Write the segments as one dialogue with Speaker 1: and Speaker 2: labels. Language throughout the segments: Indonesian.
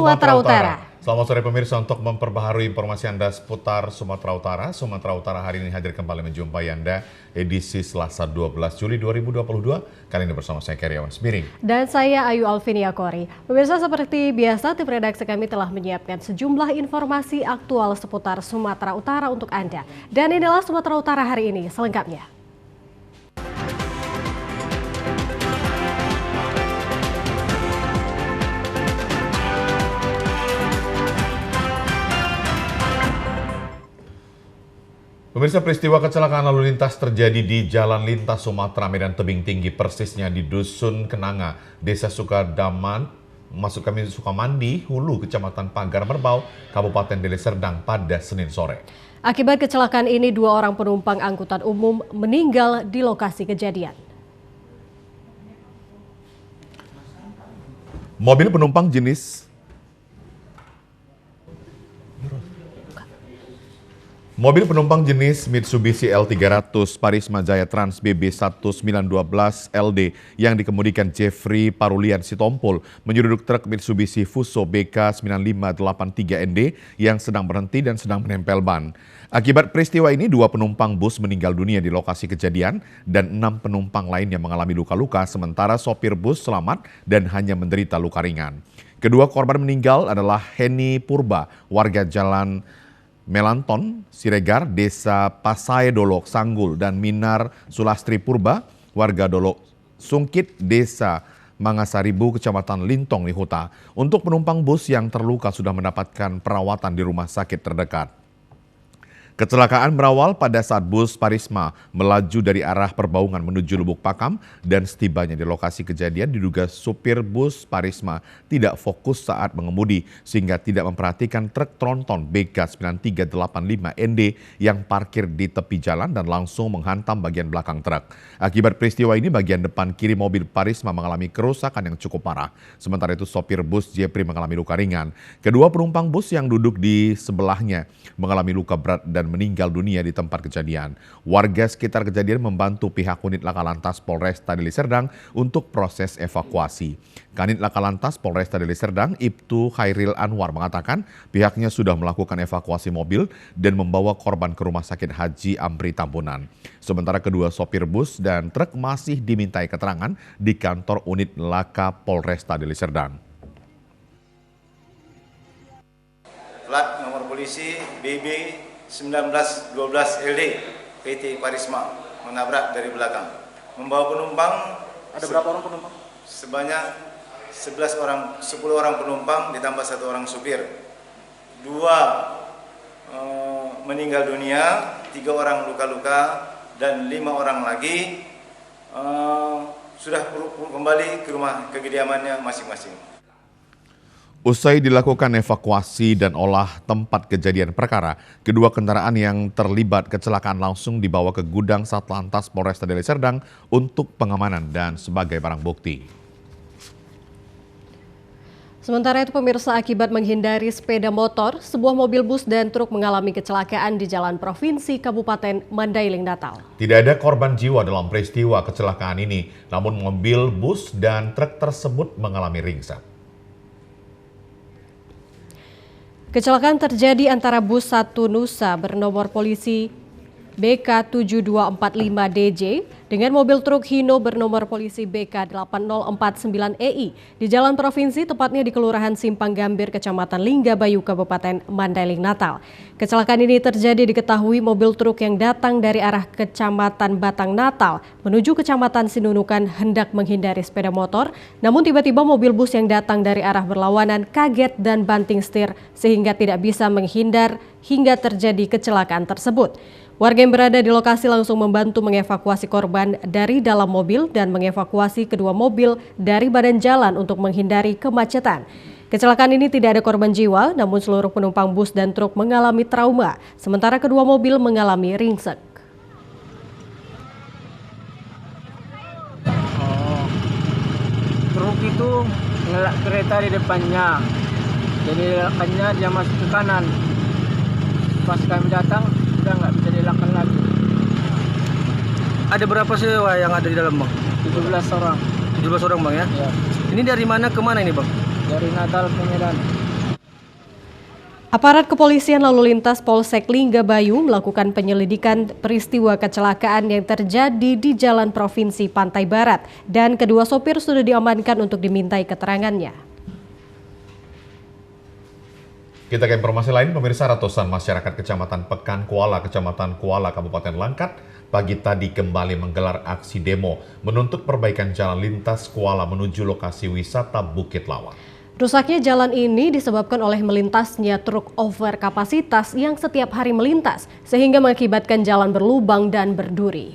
Speaker 1: Sumatera Utara.
Speaker 2: Selamat sore pemirsa, untuk memperbaharui informasi Anda seputar Sumatera Utara. Sumatera Utara hari ini hadir kembali menjumpai Anda edisi Selasa 12 Juli 2022. Kali ini bersama saya Karyawan Smiring.
Speaker 1: Dan saya Ayu Alvinia Kori. Pemirsa, seperti biasa tim redaksi kami telah menyiapkan sejumlah informasi aktual seputar Sumatera Utara untuk Anda. Dan inilah Sumatera Utara hari ini selengkapnya.
Speaker 2: Pemirsa, peristiwa kecelakaan lalu lintas terjadi di Jalan Lintas Sumatera Medan Tebing Tinggi, persisnya di Dusun Kenanga, Desa Sukadaman, Sukamandi, Hulu, Kecamatan Pagar Merbau, Kabupaten Deli Serdang pada Senin sore.
Speaker 1: Akibat kecelakaan ini, 2 orang penumpang angkutan umum meninggal di lokasi kejadian.
Speaker 2: Mobil penumpang jenis Mitsubishi L300 Parisma Jaya Trans BB 1912 LD yang dikemudikan Jeffrey Parulian Sitompul menyeruduk truk Mitsubishi Fuso BK 9583ND yang sedang berhenti dan sedang menempel ban. Akibat peristiwa ini, 2 penumpang bus meninggal dunia di lokasi kejadian dan 6 penumpang lain yang mengalami luka-luka, sementara sopir bus selamat dan hanya menderita luka ringan. Kedua korban meninggal adalah Heni Purba, warga Jalan Melanton, Siregar, Desa Pasai Dolok, Sanggul, dan Minar Sulastri Purba, warga Dolok Sungkit, Desa Mangasaribu, Kecamatan Lintong, Lihuta. Untuk penumpang bus yang terluka sudah mendapatkan perawatan di rumah sakit terdekat. Kecelakaan berawal pada saat bus Parisma melaju dari arah Perbaungan menuju Lubuk Pakam dan setibanya di lokasi kejadian diduga supir bus Parisma tidak fokus saat mengemudi sehingga tidak memperhatikan truk tronton BK 9385ND yang parkir di tepi jalan dan langsung menghantam bagian belakang truk. Akibat peristiwa ini, bagian depan kiri mobil Parisma mengalami kerusakan yang cukup parah. Sementara itu sopir bus Jepri mengalami luka ringan. Kedua penumpang bus yang duduk di sebelahnya mengalami luka berat dan meninggal dunia di tempat kejadian. Warga sekitar kejadian membantu pihak unit Lakalantas Polresta Deli Serdang untuk proses evakuasi. Kanit Lakalantas Polresta Deli Serdang, Ibtu Khairil Anwar mengatakan pihaknya sudah melakukan evakuasi mobil dan membawa korban ke Rumah Sakit Haji Amri Tambunan. Sementara kedua sopir bus dan truk masih dimintai keterangan di kantor unit Laka Polresta Deli Serdang.
Speaker 3: Plat nomor polisi BB 1912 LD PT Parisma menabrak dari belakang. Membawa penumpang,
Speaker 4: ada berapa orang penumpang?
Speaker 3: Sebanyak 10 orang penumpang ditambah 1 orang supir. 2 meninggal dunia, 3 orang luka-luka dan 5 orang lagi sudah kembali ke rumah kediamannya masing-masing.
Speaker 2: Usai dilakukan evakuasi dan olah tempat kejadian perkara, kedua kendaraan yang terlibat kecelakaan langsung dibawa ke gudang Satlantas Polresta Deli Serdang untuk pengamanan dan sebagai barang bukti.
Speaker 1: Sementara itu pemirsa, akibat menghindari sepeda motor, sebuah mobil bus dan truk mengalami kecelakaan di Jalan Provinsi Kabupaten Mandailing, Natal.
Speaker 2: Tidak ada korban jiwa dalam peristiwa kecelakaan ini, namun mobil bus dan truk tersebut mengalami ringsek.
Speaker 1: Kecelakaan terjadi antara bus 1 Nusa bernomor polisi BK 7245DJ dengan mobil truk Hino bernomor polisi BK 8049EI di Jalan Provinsi, tepatnya di Kelurahan Simpang Gambir, Kecamatan Linggabayu, Kabupaten Mandailing, Natal. Kecelakaan ini terjadi diketahui mobil truk yang datang dari arah Kecamatan Batang Natal menuju Kecamatan Sinunukan hendak menghindari sepeda motor, namun tiba-tiba mobil bus yang datang dari arah berlawanan kaget dan banting setir sehingga tidak bisa menghindar hingga terjadi kecelakaan tersebut. Warga yang berada di lokasi langsung membantu mengevakuasi korban dari dalam mobil dan mengevakuasi kedua mobil dari badan jalan untuk menghindari kemacetan. Kecelakaan ini tidak ada korban jiwa, namun seluruh penumpang bus dan truk mengalami trauma, sementara kedua mobil mengalami ringsek.
Speaker 4: Truk itu ngelak kereta di depannya, jadi lekannya dia masuk ke kanan. Pas kami datang, udah nggak bisa dilakukan lagi.
Speaker 5: Ada berapa sewa yang ada di dalam, Bang?
Speaker 4: 17 orang.
Speaker 5: 17 orang, Bang, ya?
Speaker 4: Ya.
Speaker 5: Ini dari mana ke mana ini, Bang?
Speaker 4: Dari Natal ke Medan.
Speaker 1: Aparat kepolisian lalu lintas Polsek Linggabayu melakukan penyelidikan peristiwa kecelakaan yang terjadi di Jalan Provinsi Pantai Barat dan kedua sopir sudah diamankan untuk dimintai keterangannya.
Speaker 2: Kita ke informasi lain, pemirsa. Ratusan masyarakat Kecamatan Pekan Kuala, Kecamatan Kuala, Kabupaten Langkat, pagi tadi kembali menggelar aksi demo menuntut perbaikan jalan lintas Kuala menuju lokasi wisata Bukit Lawang.
Speaker 1: Rusaknya jalan ini disebabkan oleh melintasnya truk over kapasitas yang setiap hari melintas, sehingga mengakibatkan jalan berlubang dan berduri.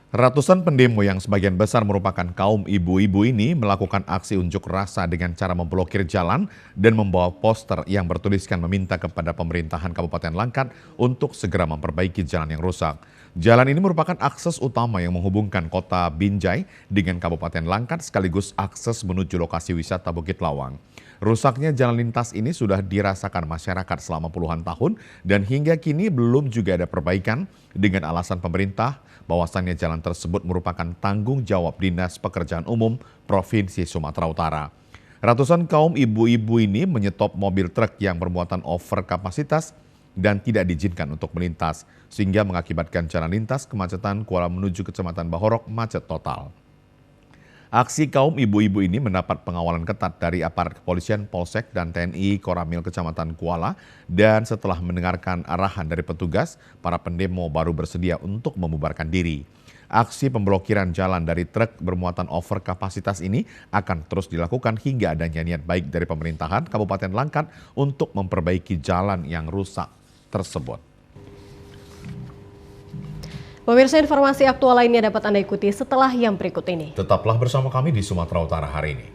Speaker 2: Ratusan pendemo yang sebagian besar merupakan kaum ibu-ibu ini melakukan aksi unjuk rasa dengan cara memblokir jalan dan membawa poster yang bertuliskan meminta kepada pemerintahan Kabupaten Langkat untuk segera memperbaiki jalan yang rusak. Jalan ini merupakan akses utama yang menghubungkan kota Binjai dengan Kabupaten Langkat sekaligus akses menuju lokasi wisata Bukit Lawang. Rusaknya jalan lintas ini sudah dirasakan masyarakat selama puluhan tahun dan hingga kini belum juga ada perbaikan dengan alasan pemerintah bahwasannya jalan tersebut merupakan tanggung jawab Dinas Pekerjaan Umum Provinsi Sumatera Utara. Ratusan kaum ibu-ibu ini menyetop mobil truk yang bermuatan over kapasitas dan tidak diizinkan untuk melintas, sehingga mengakibatkan jalan lintas kemacetan Kuala menuju Kecamatan Bahorok macet total. Aksi kaum ibu-ibu ini mendapat pengawalan ketat dari aparat kepolisian Polsek dan TNI Koramil Kecamatan Kuala, dan setelah mendengarkan arahan dari petugas, para pendemo baru bersedia untuk membubarkan diri. Aksi pemblokiran jalan dari truk bermuatan over kapasitas ini akan terus dilakukan hingga adanya niat baik dari pemerintahan Kabupaten Langkat untuk memperbaiki jalan yang rusak tersebut.
Speaker 1: Pemirsa, informasi aktual lainnya dapat Anda ikuti setelah yang berikut ini.
Speaker 2: Tetaplah bersama kami di Sumatera Utara hari ini.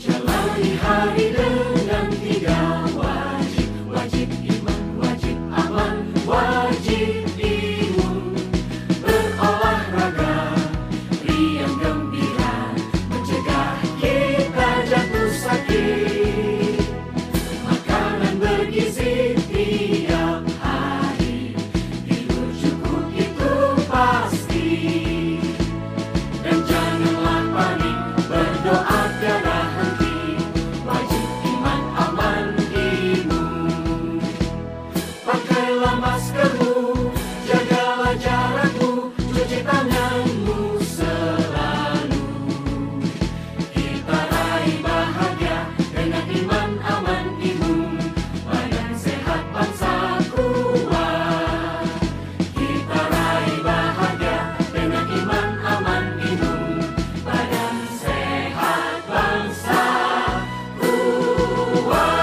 Speaker 6: Jalani hari dengan tiga wajib, wajib iman, wajib aman, wajib imun. Berolahraga, riang gembira, mencegah kita jatuh sakit. Makanan bergizi tiap hari, tidur cukup itu pasti. Dan janganlah panik, berdoa tiada henti. Wajib iman, aman, imun. Pakailah maskermu, jagalah jarakmu, cuci tanganmu selalu. Kita raih bahagia dengan iman, aman, imun. Badan sehat, bangsa kuat. Kita raih bahagia dengan iman, aman, imun. Badan sehat, bangsa kuat.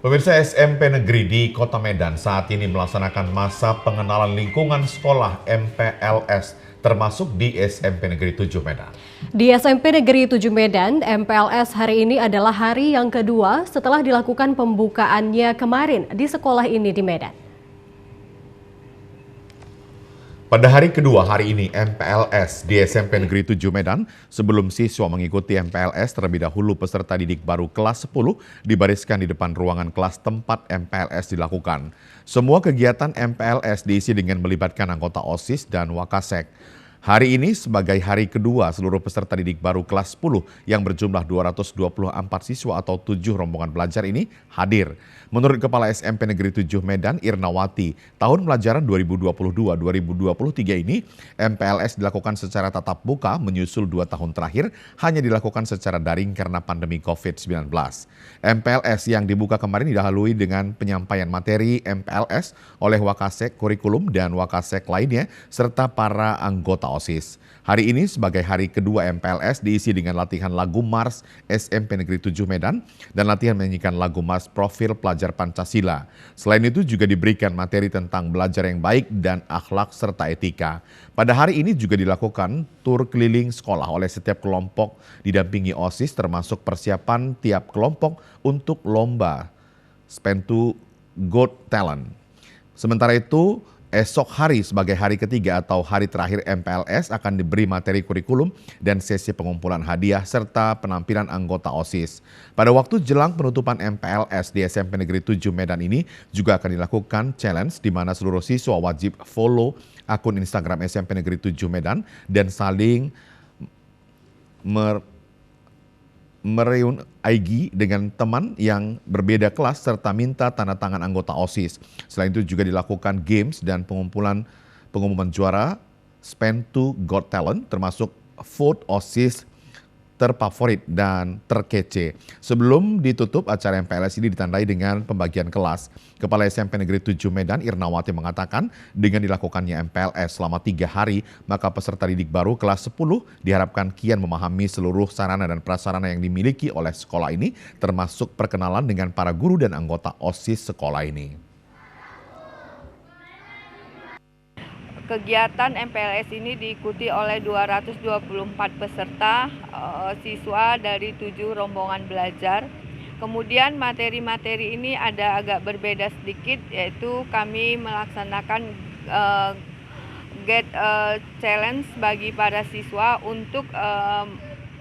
Speaker 2: Pemirsa, SMP Negeri di Kota Medan saat ini melaksanakan masa pengenalan lingkungan sekolah MPLS, termasuk di SMP Negeri 7 Medan.
Speaker 1: Di SMP Negeri 7 Medan, MPLS hari ini adalah hari yang kedua setelah dilakukan pembukaannya kemarin di sekolah ini di Medan.
Speaker 2: Pada hari kedua hari ini MPLS di SMP Negeri 7 Medan, sebelum siswa mengikuti MPLS terlebih dahulu peserta didik baru kelas 10 dibariskan di depan ruangan kelas tempat MPLS dilakukan. Semua kegiatan MPLS diisi dengan melibatkan anggota OSIS dan Wakasek. Hari ini sebagai hari kedua seluruh peserta didik baru kelas 10 yang berjumlah 224 siswa atau 7 rombongan belajar ini hadir. Menurut Kepala SMP Negeri 7 Medan, Irnawati, tahun pelajaran 2022-2023 ini MPLS dilakukan secara tatap muka menyusul 2 tahun terakhir hanya dilakukan secara daring karena pandemi COVID-19. MPLS yang dibuka kemarin didahului dengan penyampaian materi MPLS oleh Wakasek kurikulum dan Wakasek lainnya serta para anggota OSIS. Hari ini sebagai hari kedua MPLS diisi dengan latihan lagu Mars SMP Negeri 7 Medan dan latihan menyanyikan lagu Mars Profil Pelajar Pancasila. Selain itu juga diberikan materi tentang belajar yang baik dan akhlak serta etika. Pada hari ini juga dilakukan tur keliling sekolah oleh setiap kelompok didampingi OSIS termasuk persiapan tiap kelompok untuk lomba Spentu Got Talent. Sementara itu, esok hari sebagai hari ketiga atau hari terakhir MPLS akan diberi materi kurikulum dan sesi pengumpulan hadiah serta penampilan anggota OSIS. Pada waktu jelang penutupan MPLS di SMP Negeri 7 Medan ini juga akan dilakukan challenge di mana seluruh siswa wajib follow akun Instagram SMP Negeri 7 Medan dan saling mereun IG dengan teman yang berbeda kelas serta minta tanda tangan anggota OSIS. Selain itu juga dilakukan games dan pengumuman juara Spentu Got Talent termasuk vote OSIS terfavorit dan terkece. Sebelum ditutup, acara MPLS ini ditandai dengan pembagian kelas. Kepala SMP Negeri 7 Medan Irnawati mengatakan dengan dilakukannya MPLS selama 3 hari, maka peserta didik baru kelas 10 diharapkan kian memahami seluruh sarana dan prasarana yang dimiliki oleh sekolah ini, termasuk perkenalan dengan para guru dan anggota OSIS sekolah ini.
Speaker 7: Kegiatan MPLS ini diikuti oleh 224 peserta siswa dari 7 rombongan belajar. Kemudian materi-materi ini ada agak berbeda sedikit, yaitu kami melaksanakan challenge bagi para siswa untuk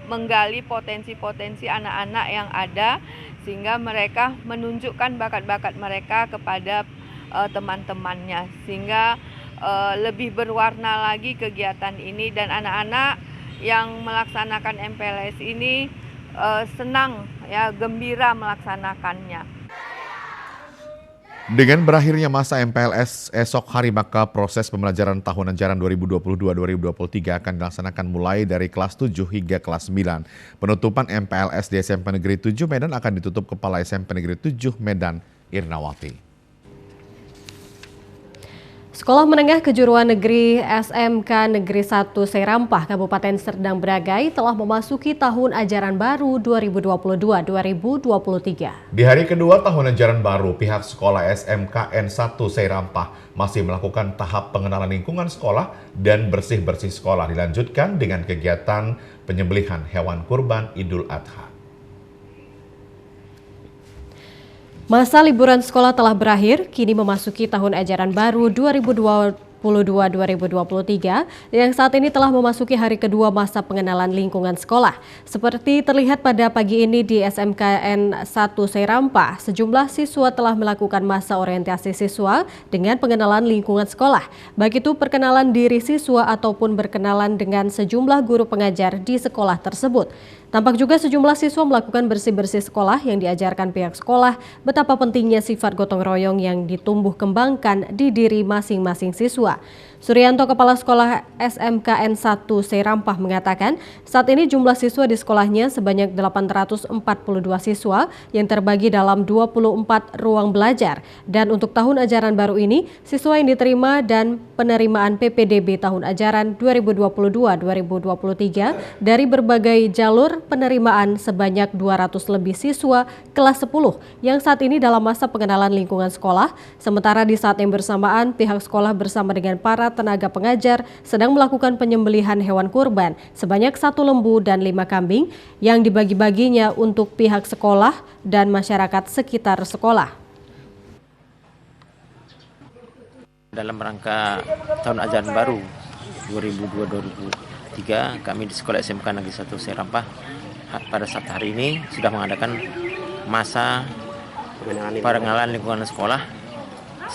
Speaker 7: menggali potensi-potensi anak-anak yang ada sehingga mereka menunjukkan bakat-bakat mereka kepada teman-temannya sehingga lebih berwarna lagi kegiatan ini dan anak-anak yang melaksanakan MPLS ini senang ya, gembira melaksanakannya.
Speaker 2: Dengan berakhirnya masa MPLS esok hari, maka proses pembelajaran tahun ajaran 2022-2023 akan dilaksanakan mulai dari kelas 7 hingga kelas 9. Penutupan MPLS di SMP Negeri 7 Medan akan ditutup Kepala SMP Negeri 7 Medan Irnawati.
Speaker 1: Sekolah Menengah Kejuruan Negeri SMK Negeri 1 Seirampah, Kabupaten Serdang Bedagai telah memasuki tahun ajaran baru 2022-2023.
Speaker 2: Di hari kedua tahun ajaran baru, pihak sekolah SMKN 1 Seirampah masih melakukan tahap pengenalan lingkungan sekolah dan bersih-bersih sekolah, dilanjutkan dengan kegiatan penyembelihan hewan kurban Idul Adha.
Speaker 1: Masa liburan sekolah telah berakhir, kini memasuki tahun ajaran baru 2022-2023 yang saat ini telah memasuki hari kedua masa pengenalan lingkungan sekolah. Seperti terlihat pada pagi ini di SMKN 1 Seirampah, sejumlah siswa telah melakukan masa orientasi siswa dengan pengenalan lingkungan sekolah, baik itu perkenalan diri siswa ataupun berkenalan dengan sejumlah guru pengajar di sekolah tersebut. Tampak juga sejumlah siswa melakukan bersih-bersih sekolah yang diajarkan pihak sekolah betapa pentingnya sifat gotong royong yang ditumbuh kembangkan di diri masing-masing siswa. Suryanto, Kepala Sekolah SMKN 1 Seirampah mengatakan saat ini jumlah siswa di sekolahnya sebanyak 842 siswa yang terbagi dalam 24 ruang belajar. Dan untuk tahun ajaran baru ini, siswa yang diterima dan penerimaan PPDB tahun ajaran 2022-2023 dari berbagai jalur penerimaan sebanyak 200 lebih siswa kelas 10 yang saat ini dalam masa pengenalan lingkungan sekolah. Sementara di saat yang bersamaan, pihak sekolah bersama dengan para tenaga pengajar sedang melakukan penyembelihan hewan kurban sebanyak 1 lembu dan 5 kambing yang dibagi-baginya untuk pihak sekolah dan masyarakat sekitar sekolah.
Speaker 8: Dalam rangka tahun ajaran baru 2022-2023, kami di Sekolah SMK Negeri 1 Seirampah pada saat hari ini sudah mengadakan masa pengenalan lingkungan sekolah.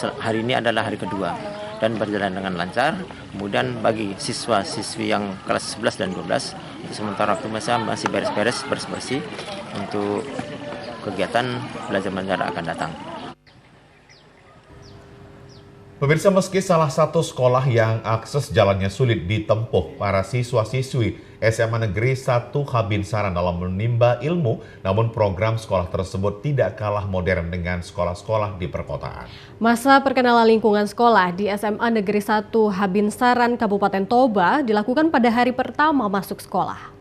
Speaker 8: Hari ini adalah hari kedua dan berjalan dengan lancar. Kemudian bagi siswa-siswi yang kelas 11 dan 12, untuk sementara waktu masih beres-beres, bersih-bersih untuk kegiatan belajar mengajar akan datang.
Speaker 2: Pemirsa, meski salah satu sekolah yang akses jalannya sulit ditempuh para siswa-siswi SMA Negeri 1 Habinsaran dalam menimba ilmu, namun program sekolah tersebut tidak kalah modern dengan sekolah-sekolah di perkotaan.
Speaker 1: Masa perkenalan lingkungan sekolah di SMA Negeri 1 Habinsaran, Kabupaten Toba dilakukan pada hari pertama masuk sekolah.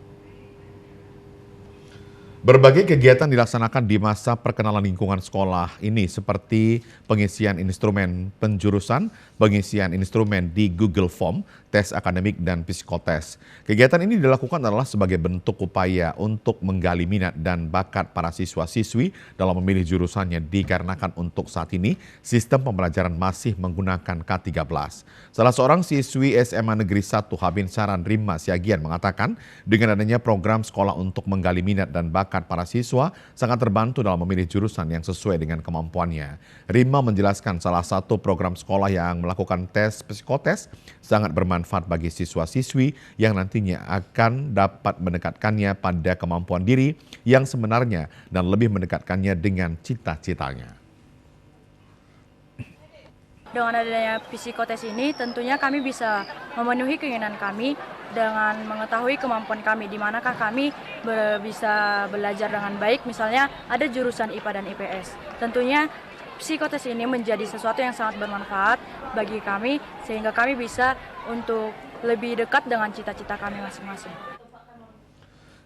Speaker 2: Berbagai kegiatan dilaksanakan di masa perkenalan lingkungan sekolah ini seperti pengisian instrumen penjurusan, pengisian instrumen di Google Form, tes akademik, dan psikotes. Kegiatan ini dilakukan adalah sebagai bentuk upaya untuk menggali minat dan bakat para siswa-siswi dalam memilih jurusannya dikarenakan untuk saat ini sistem pembelajaran masih menggunakan K13. Salah seorang siswi SMA Negeri 1 Habinsaran, Rima Siagian, mengatakan dengan adanya program sekolah untuk menggali minat dan bakat para siswa sangat terbantu dalam memilih jurusan yang sesuai dengan kemampuannya. Rima menjelaskan salah satu program sekolah yang melakukan tes psikotes sangat bermanfaat bagi siswa-siswi yang nantinya akan dapat mendekatkannya pada kemampuan diri yang sebenarnya dan lebih mendekatkannya dengan cita-citanya.
Speaker 9: Dengan adanya psikotes ini tentunya kami bisa memenuhi keinginan kami dengan mengetahui kemampuan kami, di manakah kami bisa belajar dengan baik, misalnya ada jurusan IPA dan IPS. Tentunya psikotes ini menjadi sesuatu yang sangat bermanfaat bagi kami sehingga kami bisa untuk lebih dekat dengan cita-cita kami masing-masing.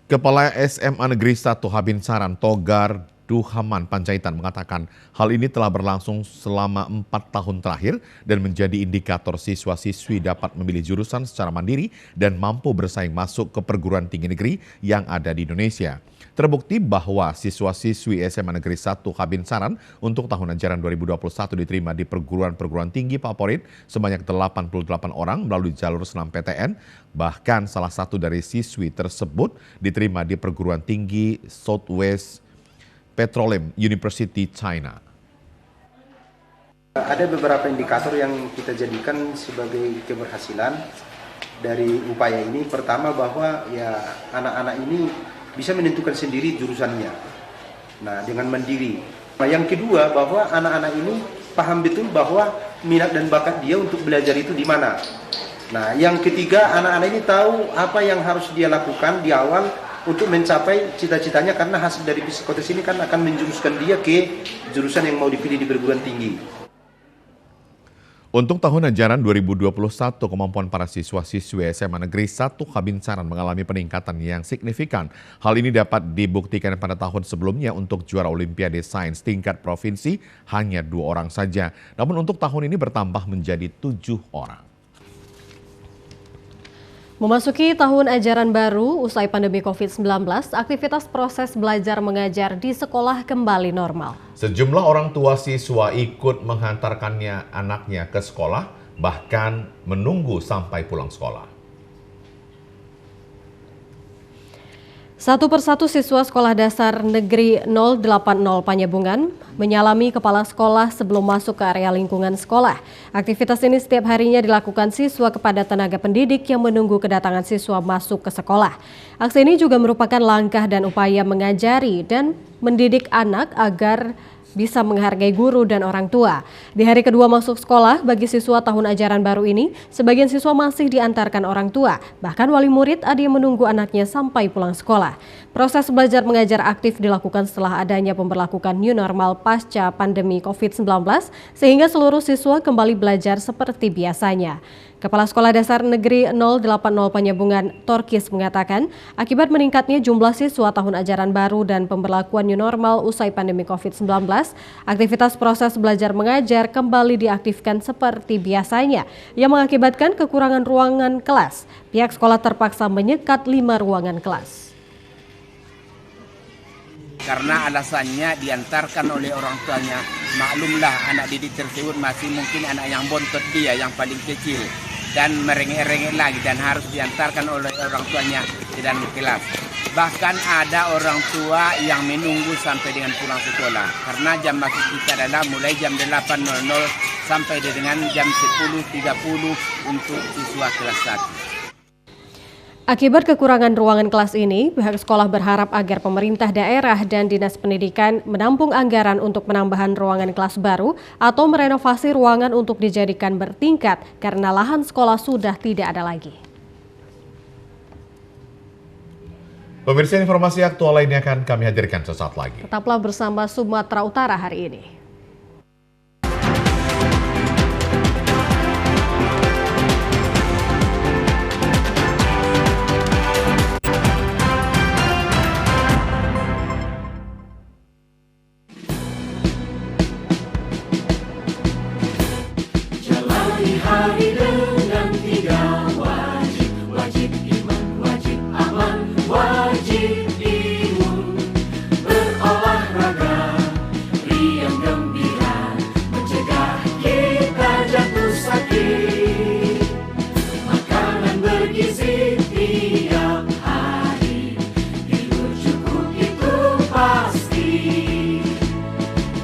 Speaker 2: Kepala SMA Negeri 1 Habinsaran, Togar Duhaman Panjaitan, mengatakan hal ini telah berlangsung selama 4 tahun terakhir dan menjadi indikator siswa-siswi dapat memilih jurusan secara mandiri dan mampu bersaing masuk ke perguruan tinggi negeri yang ada di Indonesia. Terbukti bahwa siswa-siswi SMA Negeri 1 Habinsaran untuk tahun ajaran 2021 diterima di perguruan-perguruan tinggi favorit sebanyak 88 orang melalui jalur SNMPTN. Bahkan salah satu dari siswi tersebut diterima di perguruan tinggi Southwest Petroleum University China.
Speaker 10: Ada beberapa indikator yang kita jadikan sebagai keberhasilan dari upaya ini. Pertama, bahwa ya anak-anak ini bisa menentukan sendiri jurusannya. Nah, dengan mandiri. Nah, yang kedua, bahwa anak-anak ini paham betul bahwa minat dan bakat dia untuk belajar itu di mana. Nah, yang ketiga, anak-anak ini tahu apa yang harus dia lakukan di awal untuk mencapai cita-citanya, karena hasil dari psikotes ini kan akan menjuruskan dia ke jurusan yang mau dipilih di perguruan tinggi.
Speaker 2: Untuk tahun ajaran 2021, kemampuan para siswa-siswi SMA Negeri 1 Habinsaran mengalami peningkatan yang signifikan. Hal ini dapat dibuktikan pada tahun sebelumnya untuk juara Olimpiade Sains tingkat provinsi hanya 2 orang saja. Namun untuk tahun ini bertambah menjadi 7 orang.
Speaker 1: Memasuki tahun ajaran baru usai pandemi COVID-19, aktivitas proses belajar mengajar di sekolah kembali normal.
Speaker 2: Sejumlah orang tua siswa ikut menghantarkannya anaknya ke sekolah, bahkan menunggu sampai pulang sekolah.
Speaker 1: Satu persatu siswa Sekolah Dasar Negeri 080 Panyabungan menyalami kepala sekolah sebelum masuk ke area lingkungan sekolah. Aktivitas ini setiap harinya dilakukan siswa kepada tenaga pendidik yang menunggu kedatangan siswa masuk ke sekolah. Aksi ini juga merupakan langkah dan upaya mengajari dan mendidik anak agar bisa menghargai guru dan orang tua. Di hari kedua masuk sekolah bagi siswa tahun ajaran baru ini, sebagian siswa masih diantarkan orang tua. Bahkan wali murid ada yang menunggu anaknya sampai pulang sekolah. Proses belajar mengajar aktif dilakukan setelah adanya pemberlakuan new normal pasca pandemi COVID-19, sehingga seluruh siswa kembali belajar seperti biasanya. Kepala Sekolah Dasar Negeri 080 Panyabungan, Torkis, mengatakan akibat meningkatnya jumlah siswa tahun ajaran baru dan pemberlakuan new normal usai pandemi COVID-19, aktivitas proses belajar mengajar kembali diaktifkan seperti biasanya yang mengakibatkan kekurangan ruangan kelas. Pihak sekolah terpaksa menyekat 5 ruangan kelas.
Speaker 11: Karena alasannya diantarkan oleh orang tuanya. Maklumlah anak didik tersebut masih mungkin anak yang bontot dia, yang paling kecil. Dan merengek-rengek lagi dan harus diantarkan oleh orang tuanya di dalam kelas. Bahkan ada orang tua yang menunggu sampai dengan pulang sekolah. Karena jam masuk kita adalah mulai jam 8.00 sampai dengan jam 10.30 untuk siswa kelas 1.
Speaker 1: Akibat kekurangan ruangan kelas ini, pihak sekolah berharap agar pemerintah daerah dan Dinas Pendidikan menampung anggaran untuk penambahan ruangan kelas baru atau merenovasi ruangan untuk dijadikan bertingkat karena lahan sekolah sudah tidak ada lagi.
Speaker 2: Pemirsa, informasi aktual lainnya akan kami hadirkan sesaat lagi.
Speaker 1: Tetaplah bersama Sumatera Utara hari ini.
Speaker 6: Hari dengan 3 wajib, wajib iman, wajib aman, wajib imun. Berolahraga, riang gembira, mencegah kita jatuh sakit. Makanan bergizi tiap hari, tidur cukup itu pasti.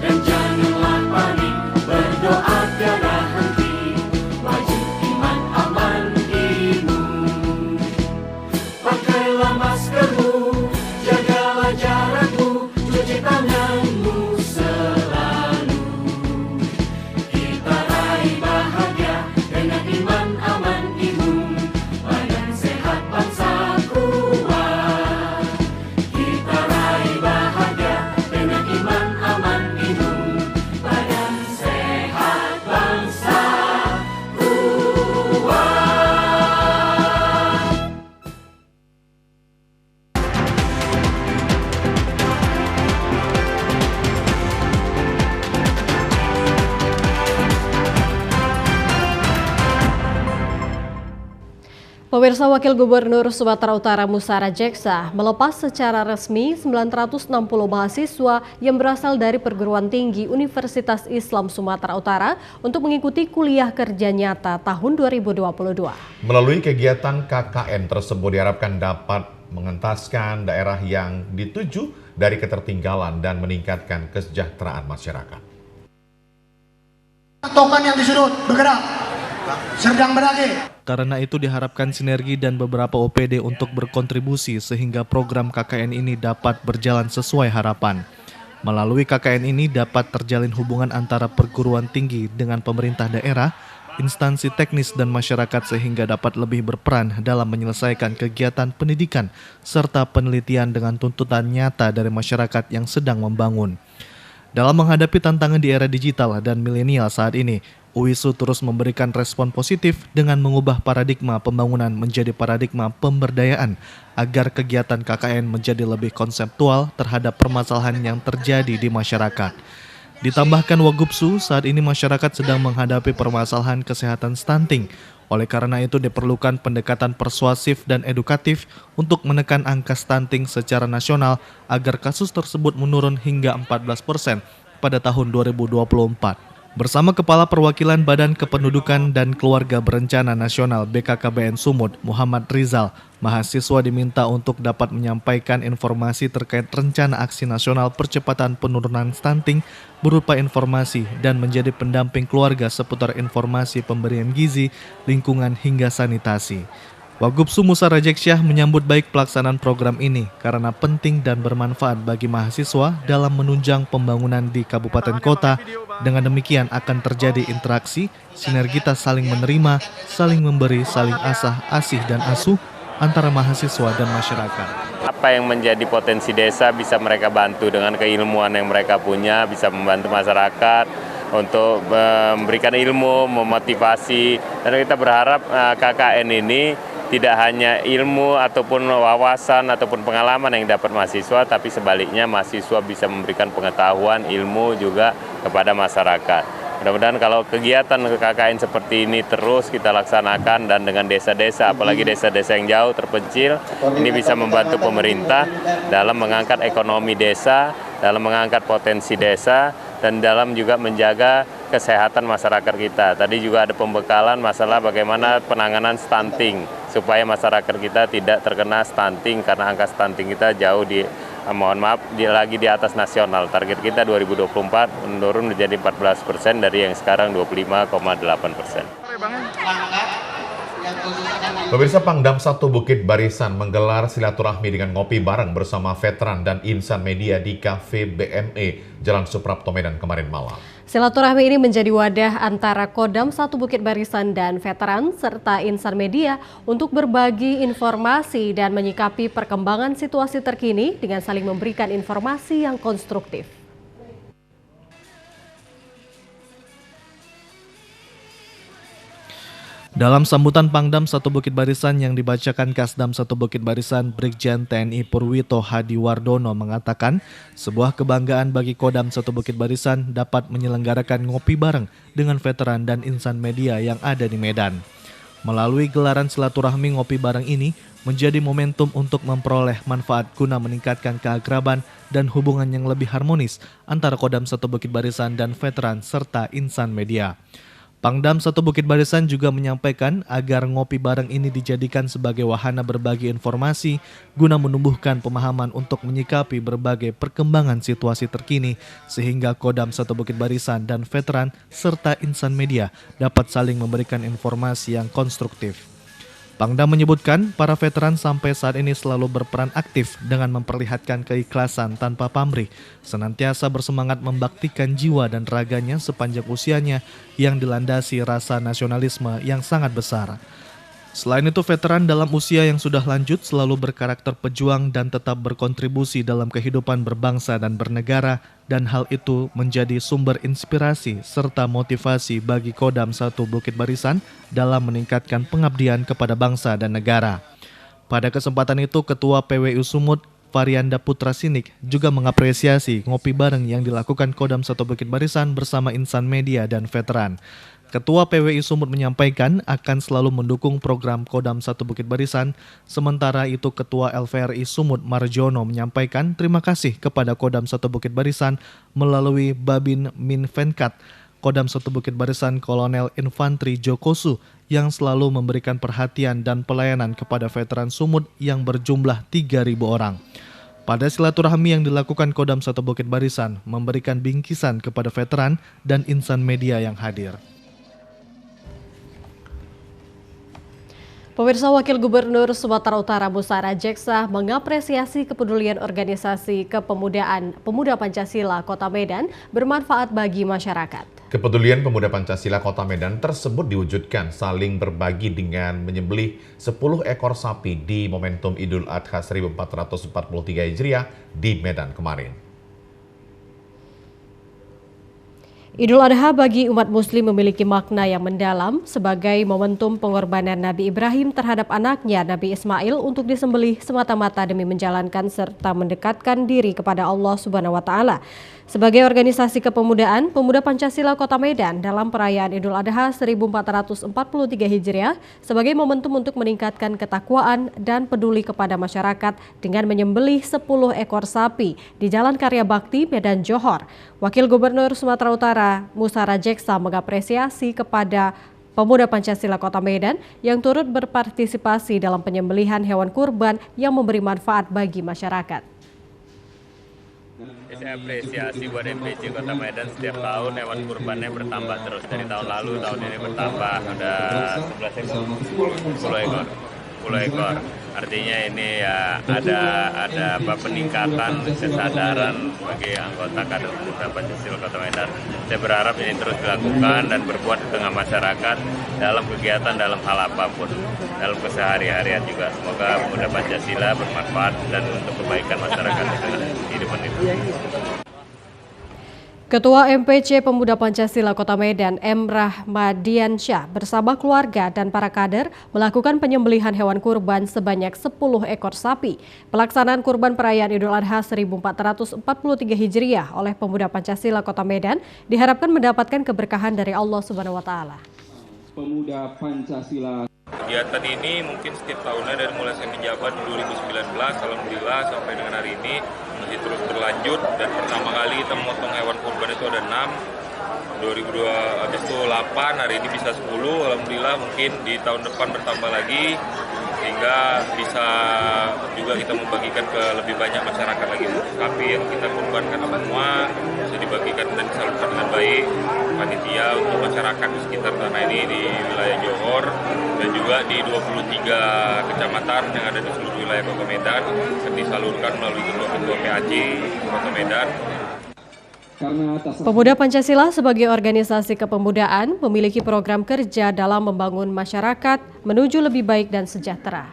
Speaker 6: Dan janganlah panik, berdoa tiada henti.
Speaker 1: Pemirsa, Wakil Gubernur Sumatera Utara Musa Rajeksa melepas secara resmi 960 mahasiswa yang berasal dari perguruan tinggi Universitas Islam Sumatera Utara untuk mengikuti kuliah kerja nyata tahun 2022.
Speaker 2: Melalui kegiatan KKN tersebut diharapkan dapat mengentaskan daerah yang dituju dari ketertinggalan dan meningkatkan kesejahteraan masyarakat.
Speaker 12: Token yang di sudut bergerak, sedang berage.
Speaker 5: Karena itu diharapkan sinergi dan beberapa OPD untuk berkontribusi sehingga program KKN ini dapat berjalan sesuai harapan. Melalui KKN ini dapat terjalin hubungan antara perguruan tinggi dengan pemerintah daerah, instansi teknis dan masyarakat sehingga dapat lebih berperan dalam menyelesaikan kegiatan pendidikan serta penelitian dengan tuntutan nyata dari masyarakat yang sedang membangun. Dalam menghadapi tantangan di era digital dan milenial saat ini, UISU terus memberikan respon positif dengan mengubah paradigma pembangunan menjadi paradigma pemberdayaan agar kegiatan KKN menjadi lebih konseptual terhadap permasalahan yang terjadi di masyarakat. Ditambahkan Wagubsu, saat ini masyarakat sedang menghadapi permasalahan kesehatan stunting. Oleh karena itu diperlukan pendekatan persuasif dan edukatif untuk menekan angka stunting secara nasional agar kasus tersebut menurun hingga 14% pada tahun 2024. Bersama Kepala Perwakilan Badan Kependudukan dan Keluarga Berencana Nasional BKKBN Sumut, Muhammad Rizal, mahasiswa diminta untuk dapat menyampaikan informasi terkait rencana aksi nasional percepatan penurunan stunting berupa informasi dan menjadi pendamping keluarga seputar informasi pemberian gizi, lingkungan hingga sanitasi. Wagubsu Musa Rajeksyah menyambut baik pelaksanaan program ini karena penting dan bermanfaat bagi mahasiswa dalam menunjang pembangunan di kabupaten kota. Dengan demikian akan terjadi interaksi, sinergitas saling menerima, saling memberi, saling asah, asih dan asuh antara mahasiswa dan masyarakat.
Speaker 13: Apa yang menjadi potensi desa bisa mereka bantu dengan keilmuan yang mereka punya, bisa membantu masyarakat untuk memberikan ilmu, memotivasi. Dan kita berharap KKN ini tidak hanya ilmu ataupun wawasan ataupun pengalaman yang dapat mahasiswa, tapi sebaliknya mahasiswa bisa memberikan pengetahuan, ilmu juga kepada masyarakat. Mudah-mudahan kalau kegiatan KKN seperti ini terus kita laksanakan dan dengan desa-desa, apalagi desa-desa yang jauh terpencil, ini bisa membantu pemerintah dalam mengangkat ekonomi desa, dalam mengangkat potensi desa, dan dalam juga menjaga kesehatan masyarakat kita. Tadi juga ada pembekalan masalah bagaimana penanganan stunting, supaya masyarakat kita tidak terkena stunting karena angka stunting kita jauh lagi di atas nasional. Target kita 2024 menurun menjadi 14% dari yang sekarang 25,8%.
Speaker 2: Pemirsa, Pangdam 1 Bukit Barisan menggelar silaturahmi dengan ngopi bareng bersama veteran dan insan media di Cafe BME, Jalan Suprapto, Medan kemarin malam.
Speaker 1: Silaturahmi ini menjadi wadah antara Kodam 1 Bukit Barisan dan veteran serta insan media untuk berbagi informasi dan menyikapi perkembangan situasi terkini dengan saling memberikan informasi yang konstruktif.
Speaker 5: Dalam sambutan Pangdam 1 Bukit Barisan yang dibacakan Kasdam 1 Bukit Barisan, Brigjen TNI Purwito Hadiwardono mengatakan sebuah kebanggaan bagi Kodam 1 Bukit Barisan dapat menyelenggarakan ngopi bareng dengan veteran dan insan media yang ada di Medan. Melalui gelaran silaturahmi ngopi bareng ini menjadi momentum untuk memperoleh manfaat guna meningkatkan keakraban dan hubungan yang lebih harmonis antara Kodam 1 Bukit Barisan dan veteran serta insan media. Pangdam 1 Bukit Barisan juga menyampaikan agar ngopi bareng ini dijadikan sebagai wahana berbagi informasi guna menumbuhkan pemahaman untuk menyikapi berbagai perkembangan situasi terkini sehingga Kodam 1 Bukit Barisan dan veteran serta insan media dapat saling memberikan informasi yang konstruktif. Pangdam menyebutkan para veteran sampai saat ini selalu berperan aktif dengan memperlihatkan keikhlasan tanpa pamrih, senantiasa bersemangat membaktikan jiwa dan raganya sepanjang usianya yang dilandasi rasa nasionalisme yang sangat besar. Selain itu, veteran dalam usia yang sudah lanjut selalu berkarakter pejuang dan tetap berkontribusi dalam kehidupan berbangsa dan bernegara, dan hal itu menjadi sumber inspirasi serta motivasi bagi Kodam 1 Bukit Barisan dalam meningkatkan pengabdian kepada bangsa dan negara. Pada kesempatan itu, Ketua PWU Sumut, Varianda Putra Sinik, juga mengapresiasi ngopi bareng yang dilakukan Kodam 1 Bukit Barisan bersama insan media dan veteran. Ketua PWI Sumut menyampaikan akan selalu mendukung program Kodam 1 Bukit Barisan. Sementara itu, Ketua LVRI Sumut Marjono menyampaikan terima kasih kepada Kodam 1 Bukit Barisan melalui Babin Minfenkat Kodam 1 Bukit Barisan Kolonel Infantri Jokosu yang selalu memberikan perhatian dan pelayanan kepada veteran Sumut yang berjumlah 3.000 orang. Pada silaturahmi yang dilakukan Kodam 1 Bukit Barisan memberikan bingkisan kepada veteran dan insan media yang hadir.
Speaker 1: Pemirsa, Wakil Gubernur Sumatera Utara Musara Jeksa mengapresiasi kepedulian organisasi kepemudaan Pemuda Pancasila Kota Medan bermanfaat bagi masyarakat. Kepedulian
Speaker 2: Pemuda Pancasila Kota Medan tersebut diwujudkan saling berbagi dengan menyembelih 10 ekor sapi di momentum Idul Adha 1443 Hijriah di Medan kemarin.
Speaker 1: Idul Adha bagi umat muslim memiliki makna yang mendalam sebagai momentum pengorbanan Nabi Ibrahim terhadap anaknya Nabi Ismail untuk disembelih semata-mata demi menjalankan serta mendekatkan diri kepada Allah Subhanahu wa taala. Sebagai organisasi kepemudaan, Pemuda Pancasila Kota Medan dalam perayaan Idul Adha 1443 Hijriah sebagai momentum untuk meningkatkan ketakwaan dan peduli kepada masyarakat dengan menyembelih 10 ekor sapi di Jalan Karya Bakti, Medan Johor. Wakil Gubernur Sumatera Utara Musara Jeksa mengapresiasi kepada Pemuda Pancasila Kota Medan yang turut berpartisipasi dalam penyembelihan hewan kurban yang memberi manfaat bagi masyarakat.
Speaker 13: Saya apresiasi buat MPC Kota Medan, setiap tahun hewan kurbannya bertambah terus. Dari tahun lalu, tahun ini bertambah, udah 10 ekor. Artinya ini ya ada peningkatan kesadaran bagi anggota kader Pemuda Pancasila Kota Medan. Saya berharap ini terus dilakukan dan berbuat di tengah masyarakat dalam kegiatan dalam hal apapun, dalam keseharian juga. Semoga Pemuda Pancasila bermanfaat dan untuk kebaikan masyarakat di tengah kehidupan itu.
Speaker 1: Ketua MPC Pemuda Pancasila Kota Medan, M. Rahmadiansyah bersama keluarga dan para kader melakukan penyembelihan hewan kurban sebanyak 10 ekor sapi. Pelaksanaan kurban perayaan Idul Adha 1443 Hijriah oleh Pemuda Pancasila Kota Medan diharapkan mendapatkan keberkahan dari Allah Subhanahu wa taala.
Speaker 14: Pemuda Pancasila.
Speaker 13: Kegiatan ini mungkin setiap tahunnya dari mulai saya menjabat 2019, alhamdulillah sampai dengan hari ini masih terus berlanjut, dan pertama kali kita memotong hewan kurban itu ada 6, 2002 habis itu 8, hari ini bisa 10, alhamdulillah mungkin di tahun depan bertambah lagi sehingga bisa juga kita membagikan ke lebih banyak masyarakat lagi. Sapi yang kita kurbankan semua bisa dibagikan dan disalurkan dengan baik panitia untuk masyarakat di sekitar tanah ini di wilayah Johor dan juga
Speaker 15: juga di 23 kecamatan yang ada di seluruh wilayah Kota Medan disalurkan melalui ketua PAC Kota Medan.
Speaker 1: Pemuda Pancasila sebagai organisasi kepemudaan memiliki program kerja dalam membangun masyarakat menuju lebih baik dan sejahtera.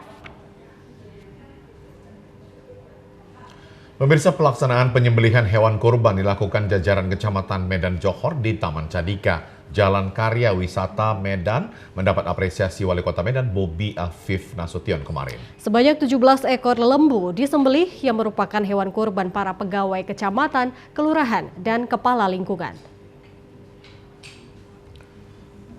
Speaker 2: Pemirsa, pelaksanaan penyembelihan hewan kurban dilakukan jajaran Kecamatan Medan Johor di Taman Cadika. Jalan Karya Wisata Medan mendapat apresiasi Wali Kota Medan Bobi Afif Nasution kemarin. Sebanyak 17 ekor lembu disembelih yang merupakan hewan kurban para pegawai kecamatan, kelurahan, dan kepala lingkungan.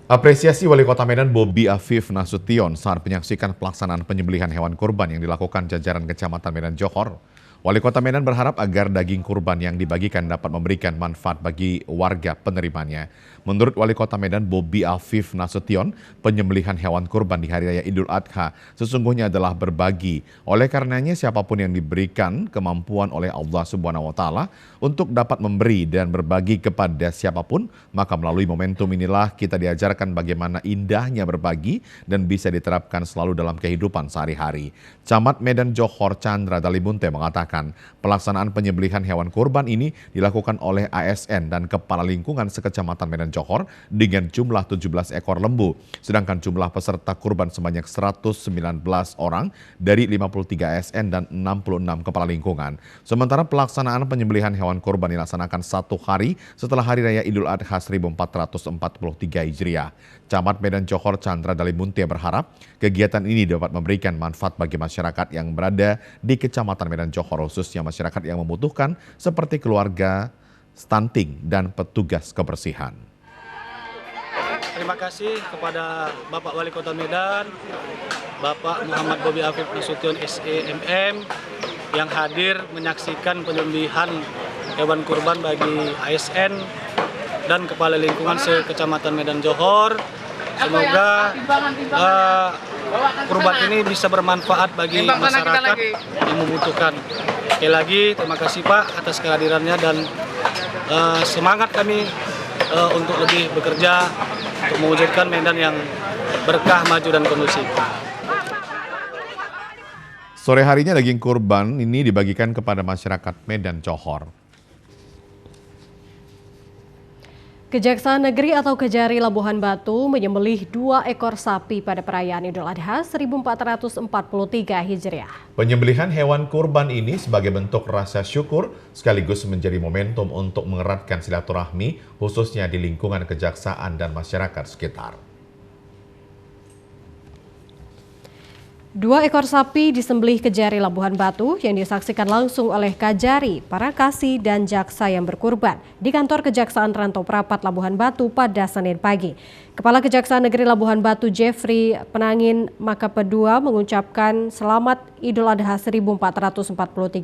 Speaker 2: Apresiasi Wali Kota Medan Bobi Afif Nasution saat menyaksikan pelaksanaan penyembelihan hewan kurban yang dilakukan jajaran Kecamatan Medan Johor. Wali Kota Medan berharap agar daging kurban yang dibagikan dapat memberikan manfaat bagi warga penerimanya. Menurut Wali Kota Medan Bobi Afif Nasution, penyembelihan hewan kurban di Hari Raya Idul Adha sesungguhnya adalah berbagi. Oleh karenanya siapapun yang diberikan kemampuan oleh Allah Subhanahu wa Ta'ala untuk dapat memberi dan berbagi kepada siapapun, maka melalui momentum inilah kita diajarkan bagaimana indahnya berbagi dan bisa diterapkan selalu dalam kehidupan sehari-hari. Camat Medan Johor Chandra Dalimunte mengatakan pelaksanaan penyembelihan hewan kurban ini dilakukan oleh ASN dan Kepala Lingkungan sekecamatan Medan Johor dengan jumlah 17 ekor lembu. Sedangkan jumlah peserta kurban sebanyak 119 orang dari 53 ASN dan 66 Kepala Lingkungan. Sementara pelaksanaan penyembelihan hewan kurban dilaksanakan 1 hari setelah Hari Raya Idul Adha 1443 Hijriah. Camat Medan Johor Chandra Dalimunte berharap kegiatan ini dapat memberikan manfaat bagi masyarakat yang berada di Kecamatan Medan Johor, khususnya masyarakat yang membutuhkan seperti keluarga, stunting, dan petugas kebersihan.
Speaker 16: Terima kasih kepada Bapak Wali Kota Medan, Bapak Muhammad Bobi Afif Nasution SEMM yang hadir menyaksikan penyembelihan hewan kurban bagi ASN dan Kepala Lingkungan sekecamatan Medan Johor. Semoga kurban ini bisa bermanfaat bagi masyarakat yang membutuhkan. Sekali lagi terima kasih Pak atas kehadirannya dan semangat kami untuk lebih bekerja untuk mewujudkan Medan yang berkah, maju, dan kondusif.
Speaker 2: Sore harinya daging kurban ini dibagikan kepada masyarakat Medan Johor. Kejaksaan Negeri atau Kejari Labuhan Batu menyembelih 2 ekor sapi pada perayaan Idul Adha 1443 Hijriah. Penyembelihan hewan kurban ini sebagai bentuk rasa syukur sekaligus menjadi momentum untuk mengeratkan silaturahmi khususnya di lingkungan kejaksaan dan masyarakat sekitar. 2 ekor sapi disembelih Kejari Labuhan Batu yang disaksikan langsung oleh Kajari, para kasih, dan jaksa yang berkurban di kantor Kejaksaan Rantau Prapat Labuhan Batu pada Senin pagi. Kepala Kejaksaan Negeri Labuhan Batu Jeffrey Penangin Makapedua mengucapkan selamat Idul Adha 1443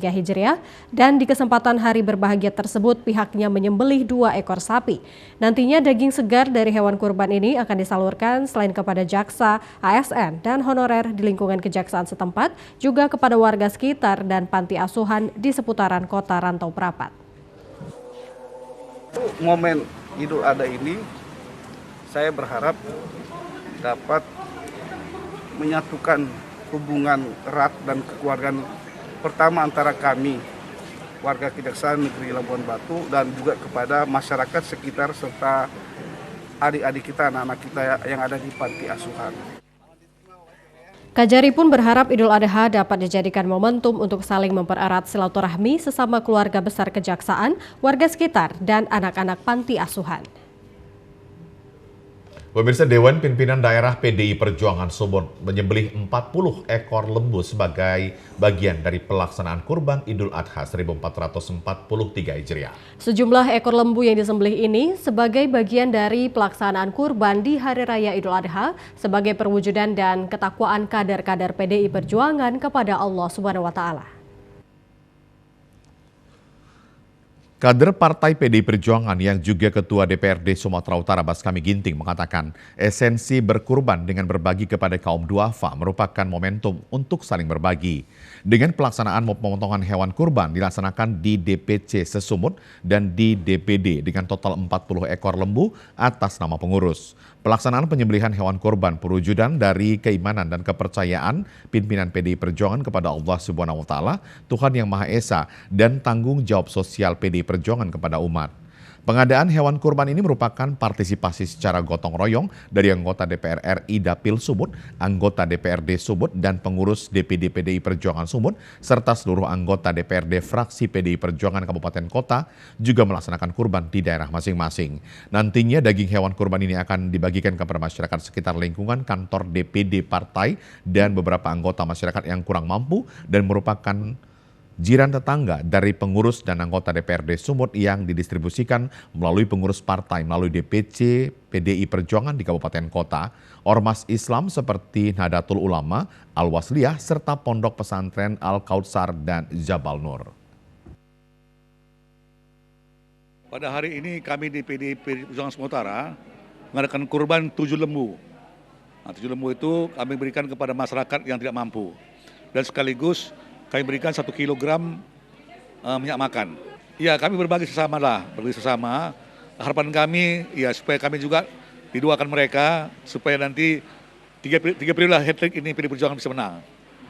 Speaker 2: Hijriah dan di kesempatan hari berbahagia tersebut pihaknya menyembelih 2 ekor sapi. Nantinya daging segar dari hewan kurban ini akan disalurkan selain kepada jaksa, ASN, dan honorer di lingkungan kejaksaan setempat, juga kepada warga sekitar dan panti asuhan di seputaran kota Rantau Prapat.
Speaker 17: Momen Idul Adha ini saya berharap dapat menyatukan hubungan erat dan kekeluargaan pertama antara kami, warga Kejaksaan Negeri Labuhan Batu, dan juga kepada masyarakat sekitar serta adik-adik kita, anak-anak kita yang ada di panti asuhan.
Speaker 1: Kajari pun berharap Idul Adha dapat dijadikan momentum untuk saling mempererat silaturahmi sesama keluarga besar kejaksaan, warga sekitar, dan anak-anak panti asuhan. Pemirsa, Dewan Pimpinan Daerah PDI Perjuangan Sumut menyembelih 40 ekor lembu sebagai bagian dari pelaksanaan kurban Idul Adha 1443 Hijriah. Sejumlah ekor lembu yang disembelih ini sebagai bagian dari pelaksanaan kurban di Hari Raya Idul Adha sebagai perwujudan dan ketakwaan kader-kader PDI Perjuangan kepada Allah Subhanahu wa Ta'ala.
Speaker 2: Kader Partai PDI Perjuangan yang juga Ketua DPRD Sumatera Utara Baskami Ginting mengatakan esensi berkurban dengan berbagi kepada kaum duafa merupakan momentum untuk saling berbagi. Dengan pelaksanaan pemotongan hewan kurban dilaksanakan di DPC Sesumut dan di DPD dengan total 40 ekor lembu atas nama pengurus. Pelaksanaan penyembelihan hewan kurban perwujudan dari keimanan dan kepercayaan pimpinan PDI Perjuangan kepada Allah Subhanahu wa Ta'ala, Tuhan Yang Maha Esa, dan tanggung jawab sosial PDI Perjuangan kepada umat. Pengadaan hewan kurban ini merupakan partisipasi secara gotong royong dari anggota DPR RI Dapil Sumut, anggota DPRD Sumut, dan pengurus DPD PDI Perjuangan Sumut, serta seluruh anggota DPRD fraksi PDI Perjuangan Kabupaten Kota juga melaksanakan kurban di daerah masing-masing. Nantinya daging hewan kurban ini akan dibagikan kepada masyarakat sekitar lingkungan kantor DPD partai dan beberapa anggota masyarakat yang kurang mampu dan merupakan jiran tetangga dari pengurus dan anggota DPRD Sumut yang didistribusikan melalui pengurus partai melalui DPC PDI Perjuangan di Kabupaten Kota, ormas Islam seperti Nahdlatul Ulama, Al-Wasliyah, serta Pondok Pesantren Al-Kautsar dan Jabal Nur.
Speaker 18: Pada hari ini kami di PDI Perjuangan Sumatera mengadakan kurban 7 lembu. 7 lembu itu kami berikan kepada masyarakat yang tidak mampu. Dan sekaligus kami berikan 1 kilogram minyak makan. Ya, kami berbagi sesama lah, Harapan kami ya supaya kami juga didoakan mereka supaya nanti tiga periode hat-trick ini PDI Perjuangan bisa menang.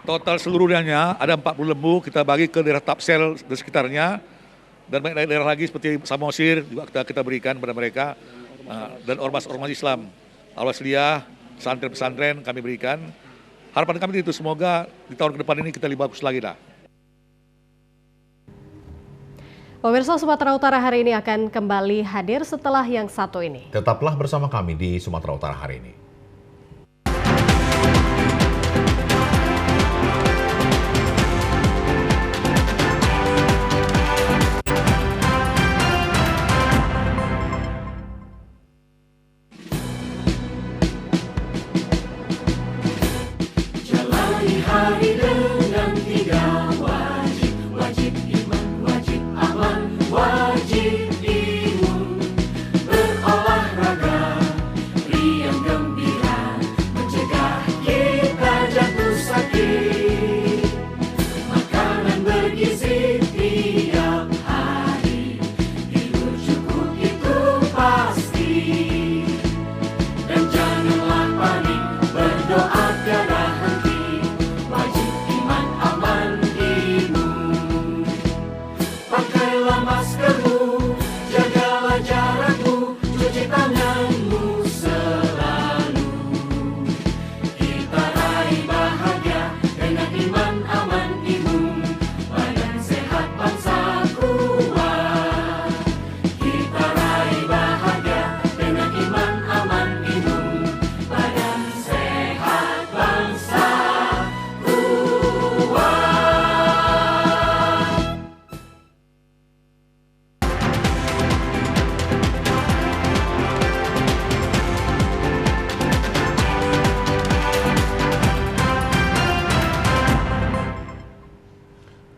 Speaker 18: Total seluruhnya ada 40 lembu kita bagi ke daerah Tapsel dan sekitarnya, dan banyak daerah lagi seperti Samosir juga kita berikan kepada mereka, dan ormas-ormas Islam, Al-Wasliyah, pesantren-pesantren kami berikan. Harapan kami itu semoga di tahun ke depan ini kita lebih bagus lagi lah.
Speaker 1: Pemirsa, Sumatera Utara hari ini akan kembali hadir setelah yang satu ini.
Speaker 2: Tetaplah bersama kami di Sumatera Utara hari ini.
Speaker 6: Hari dengan 3 wajib, wajib iman, wajib aman, wajib imun. Berolahraga, riang gembira, mencegah kita jatuh sakit. Makanan bergizi tiap hari, tidur cukup itu pasti. Dan janganlah panik, berdoa tiada henti.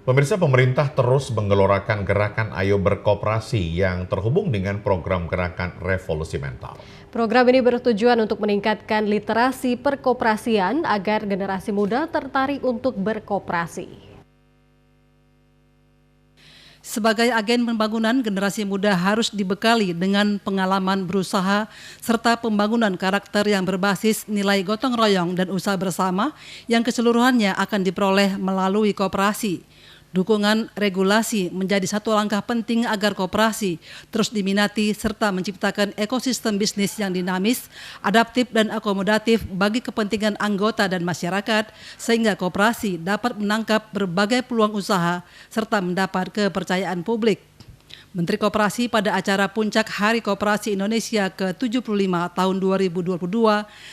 Speaker 2: Pemirsa, pemerintah terus menggelorakan gerakan Ayo Berkoperasi yang terhubung dengan program gerakan Revolusi Mental.
Speaker 1: Program ini bertujuan untuk meningkatkan literasi perkoperasian agar generasi muda tertarik untuk berkoperasi.
Speaker 19: Sebagai agen pembangunan, generasi muda harus dibekali dengan pengalaman berusaha serta pembangunan karakter yang berbasis nilai gotong royong dan usaha bersama yang keseluruhannya akan diperoleh melalui koperasi. Dukungan regulasi menjadi satu langkah penting agar koperasi terus diminati serta menciptakan ekosistem bisnis yang dinamis, adaptif dan akomodatif bagi kepentingan anggota dan masyarakat sehingga koperasi dapat menangkap berbagai peluang usaha serta mendapat kepercayaan publik. Menteri Koperasi pada acara Puncak Hari Koperasi Indonesia ke-75 tahun 2022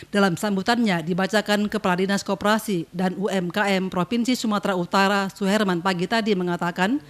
Speaker 19: dalam sambutannya dibacakan Kepala Dinas Koperasi dan UMKM Provinsi Sumatera Utara Suherman pagi tadi mengatakan,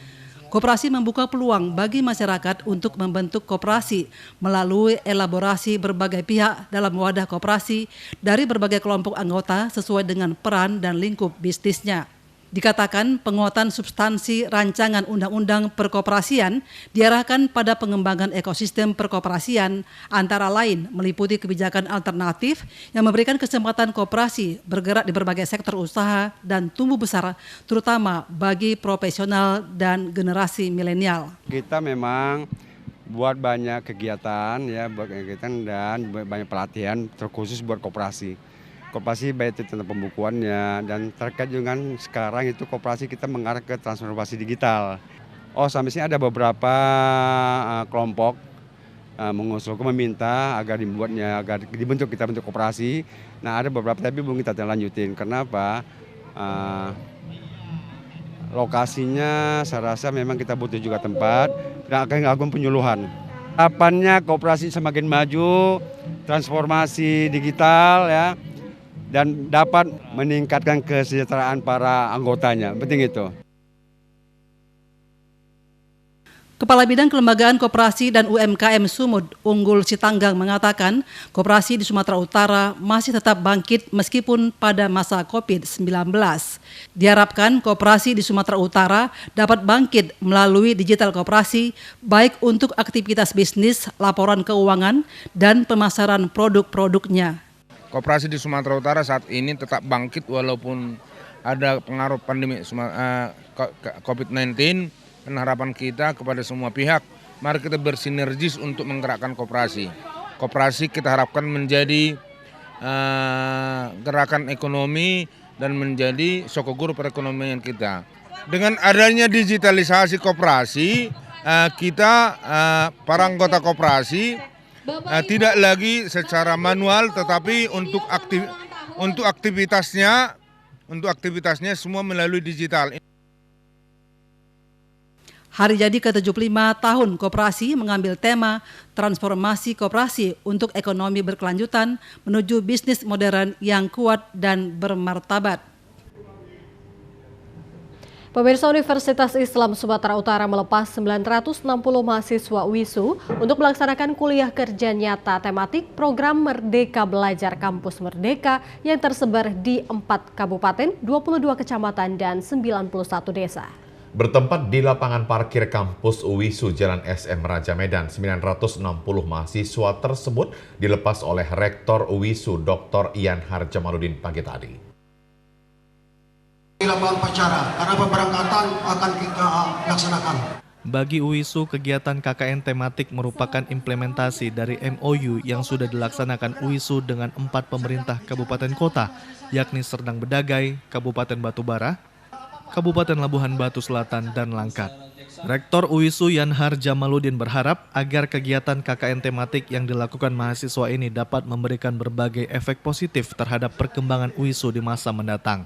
Speaker 19: koperasi membuka peluang bagi masyarakat untuk membentuk koperasi melalui elaborasi berbagai pihak dalam wadah koperasi dari berbagai kelompok anggota sesuai dengan peran dan lingkup bisnisnya. Dikatakan penguatan substansi rancangan undang-undang perkoperasian diarahkan pada pengembangan ekosistem perkoperasian, antara lain meliputi kebijakan alternatif yang memberikan kesempatan koperasi bergerak di berbagai sektor usaha dan tumbuh besar, terutama bagi profesional dan generasi milenial.
Speaker 20: Kita memang buat banyak kegiatan dan banyak pelatihan terkhusus buat koperasi. Koperasi baik itu tentang pembukuannya dan terkait dengan sekarang itu koperasi kita mengarah ke transformasi digital. Sampai sini ada beberapa kelompok mengusulkan meminta agar dibentuk kita bentuk koperasi. Nah ada beberapa tapi belum kita lanjutin. Kenapa? Lokasinya saya rasa memang kita butuh juga tempat dan akan melakukan penyuluhan. Harapannya koperasi semakin maju, transformasi digital ya. Dan dapat meningkatkan kesejahteraan para anggotanya. Penting itu.
Speaker 19: Kepala Bidang Kelembagaan Koperasi dan UMKM Sumut, Unggul Sitanggang mengatakan koperasi di Sumatera Utara masih tetap bangkit meskipun pada masa COVID-19. Diharapkan koperasi di Sumatera Utara dapat bangkit melalui digital koperasi baik untuk aktivitas bisnis, laporan keuangan, dan pemasaran produk-produknya.
Speaker 21: Koperasi di Sumatera Utara saat ini tetap bangkit walaupun ada pengaruh pandemi COVID-19. Dan harapan kita kepada semua pihak, mari kita bersinergis untuk menggerakkan koperasi. Koperasi kita harapkan menjadi gerakan ekonomi dan menjadi sokoguru perekonomian kita. Dengan adanya digitalisasi koperasi, kita para anggota koperasi tidak lagi secara manual, tetapi untuk aktivitasnya semua melalui digital.
Speaker 19: Hari jadi ke-75 tahun koperasi mengambil tema transformasi koperasi untuk ekonomi berkelanjutan menuju bisnis modern yang kuat dan bermartabat.
Speaker 1: Pemirsa, Universitas Islam Sumatera Utara melepas 960 mahasiswa UISU untuk melaksanakan kuliah kerja nyata tematik program Merdeka Belajar Kampus Merdeka yang tersebar di 4 kabupaten, 22 kecamatan, dan 91 desa.
Speaker 2: Bertempat di lapangan parkir kampus UISU Jalan SM Raja Medan, 960 mahasiswa tersebut dilepas oleh Rektor UISU Dr. Ian Harjamaludin pagi tadi.
Speaker 12: Di lapangan upacara, karena pemberangkatan akan kita laksanakan.
Speaker 5: Bagi UISU, kegiatan KKN tematik merupakan implementasi dari MOU yang sudah dilaksanakan UISU dengan 4 pemerintah kabupaten kota, yakni Serdang Bedagai, Kabupaten Batubara, Kabupaten Labuhan Batu Selatan, dan Langkat. Rektor UISU Ian Harjamaludin berharap agar kegiatan KKN tematik yang dilakukan mahasiswa ini dapat memberikan berbagai efek positif terhadap perkembangan UISU di masa mendatang.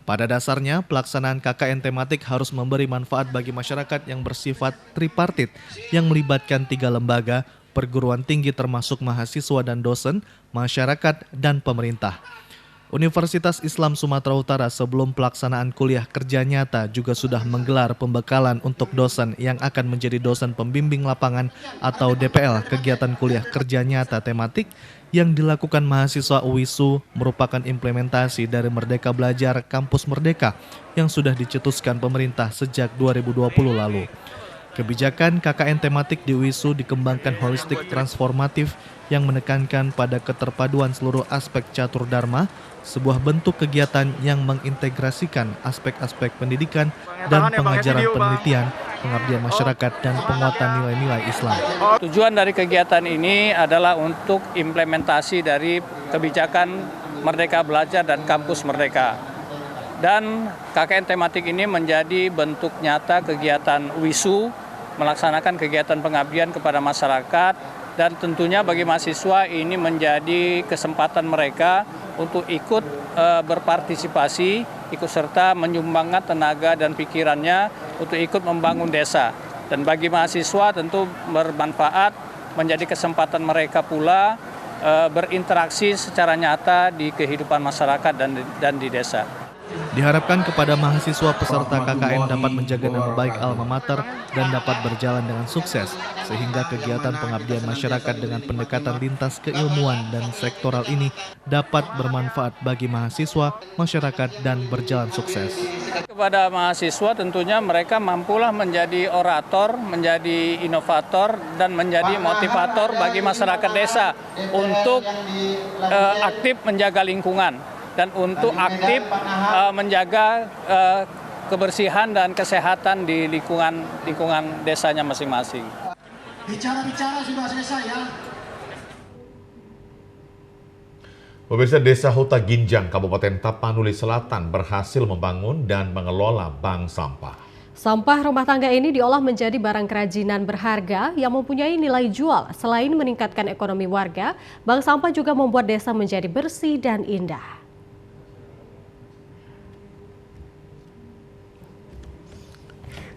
Speaker 5: Pada dasarnya, pelaksanaan KKN tematik harus memberi manfaat bagi masyarakat yang bersifat tripartit yang melibatkan 3 lembaga, perguruan tinggi termasuk mahasiswa dan dosen, masyarakat, dan pemerintah. Universitas Islam Sumatera Utara sebelum pelaksanaan kuliah kerja nyata juga sudah menggelar pembekalan untuk dosen yang akan menjadi dosen pembimbing lapangan atau DPL kegiatan kuliah kerja nyata tematik yang dilakukan mahasiswa UISU merupakan implementasi dari Merdeka Belajar Kampus Merdeka yang sudah dicetuskan pemerintah sejak 2020 lalu. Kebijakan KKN tematik di UISU dikembangkan holistik transformatif yang menekankan pada keterpaduan seluruh aspek catur dharma, sebuah bentuk kegiatan yang mengintegrasikan aspek-aspek pendidikan dan pengajaran penelitian, pengabdian masyarakat, dan penguatan nilai-nilai Islam.
Speaker 22: Tujuan dari kegiatan ini adalah untuk implementasi dari kebijakan Merdeka Belajar dan Kampus Merdeka. Dan KKN tematik ini menjadi bentuk nyata kegiatan UISU melaksanakan kegiatan pengabdian kepada masyarakat, dan tentunya bagi mahasiswa ini menjadi kesempatan mereka untuk ikut berpartisipasi, ikut serta menyumbangkan tenaga dan pikirannya untuk ikut membangun desa. Dan bagi mahasiswa tentu bermanfaat, menjadi kesempatan mereka pula berinteraksi secara nyata di kehidupan masyarakat dan di desa.
Speaker 5: Diharapkan kepada mahasiswa peserta KKN dapat menjaga nama baik alma mater dan dapat berjalan dengan sukses, sehingga kegiatan pengabdian masyarakat dengan pendekatan lintas keilmuan dan sektoral ini dapat bermanfaat bagi mahasiswa, masyarakat, dan berjalan sukses.
Speaker 22: Kepada mahasiswa tentunya mereka mampulah menjadi orator, menjadi inovator, dan menjadi motivator bagi masyarakat desa untuk aktif menjaga lingkungan dan untuk aktif menjaga kebersihan dan kesehatan di lingkungan desanya masing-masing.
Speaker 12: Bicara-bicara sudah selesai ya.
Speaker 2: Pemirsa, Desa Huta Ginjang, Kabupaten Tapanuli Selatan berhasil membangun dan mengelola bank sampah.
Speaker 1: Sampah rumah tangga ini diolah menjadi barang kerajinan berharga yang mempunyai nilai jual. Selain meningkatkan ekonomi warga, bank sampah juga membuat desa menjadi bersih dan indah.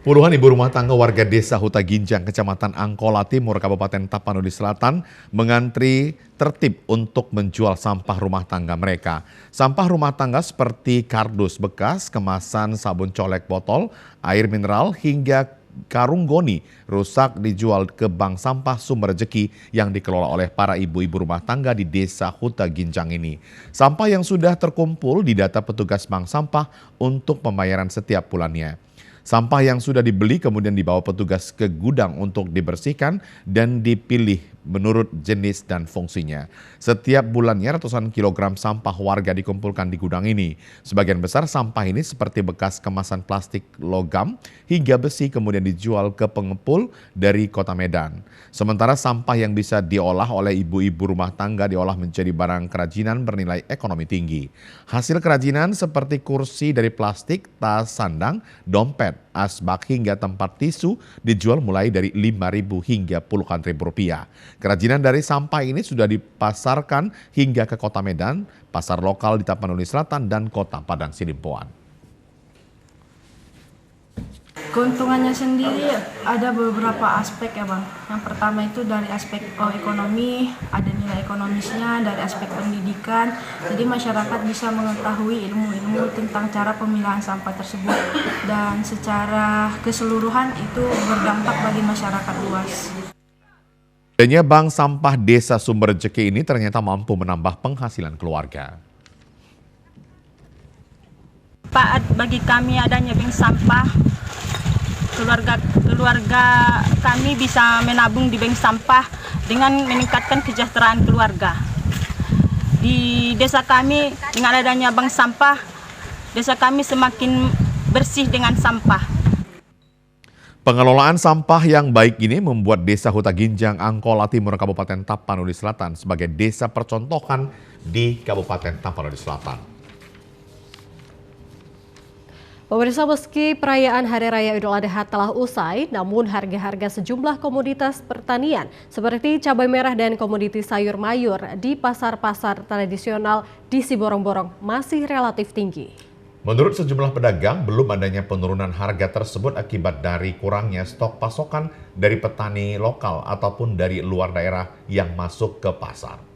Speaker 2: Puluhan ibu rumah tangga warga Desa Huta Ginjang, Kecamatan Angkola Timur, Kabupaten Tapanuli Selatan mengantri tertib untuk menjual sampah rumah tangga mereka. Sampah rumah tangga seperti kardus bekas, kemasan sabun colek botol, air mineral hingga karung goni rusak dijual ke bank sampah Sumber Rejeki yang dikelola oleh para ibu-ibu rumah tangga di Desa Huta Ginjang ini. Sampah yang sudah terkumpul didata petugas bank sampah untuk pembayaran setiap bulannya. Sampah yang sudah dibeli kemudian dibawa petugas ke gudang untuk dibersihkan dan dipilih menurut jenis dan fungsinya. Setiap bulannya ratusan kilogram sampah warga dikumpulkan di gudang ini. Sebagian besar sampah ini seperti bekas kemasan plastik, logam, hingga besi kemudian dijual ke pengepul dari Kota Medan. Sementara sampah yang bisa diolah oleh ibu-ibu rumah tangga diolah menjadi barang kerajinan bernilai ekonomi tinggi. Hasil kerajinan seperti kursi dari plastik, tas sandang, dompet, asbak hingga tempat tisu dijual mulai dari 5.000 hingga puluhan ribu rupiah. Kerajinan dari sampah ini sudah dipasarkan hingga ke Kota Medan, pasar lokal di Tapanuli Selatan, dan Kota Padang Sidimpuan.
Speaker 9: Keuntungannya sendiri ada beberapa aspek ya Bang. Yang pertama itu dari aspek ekonomi, ada nilai ekonomisnya, dari aspek pendidikan. Jadi masyarakat bisa mengetahui ilmu-ilmu tentang cara pemilahan sampah tersebut. Dan secara keseluruhan itu berdampak bagi masyarakat luas.
Speaker 2: Adanya bank sampah Desa Sumber Rejeki ini ternyata mampu menambah penghasilan keluarga.
Speaker 3: Pak, bagi kami adanya bank sampah, keluarga kami bisa menabung di bank sampah dengan meningkatkan kesejahteraan keluarga. Di desa kami dengan adanya bank sampah, desa kami semakin bersih dengan sampah.
Speaker 2: Pengelolaan sampah yang baik ini membuat Desa Huta Ginjang, Angkola Timur, Kabupaten Tapanuli Selatan sebagai desa percontohan di Kabupaten Tapanuli Selatan.
Speaker 1: Pemirsa, meski perayaan Hari Raya Idul Adha telah usai, namun harga-harga sejumlah komoditas pertanian seperti cabai merah dan komoditi sayur mayur di pasar-pasar tradisional di Siborong-Borong masih relatif tinggi.
Speaker 2: Menurut sejumlah pedagang, belum adanya penurunan harga tersebut akibat dari kurangnya stok pasokan dari petani lokal ataupun dari luar daerah yang masuk ke pasar.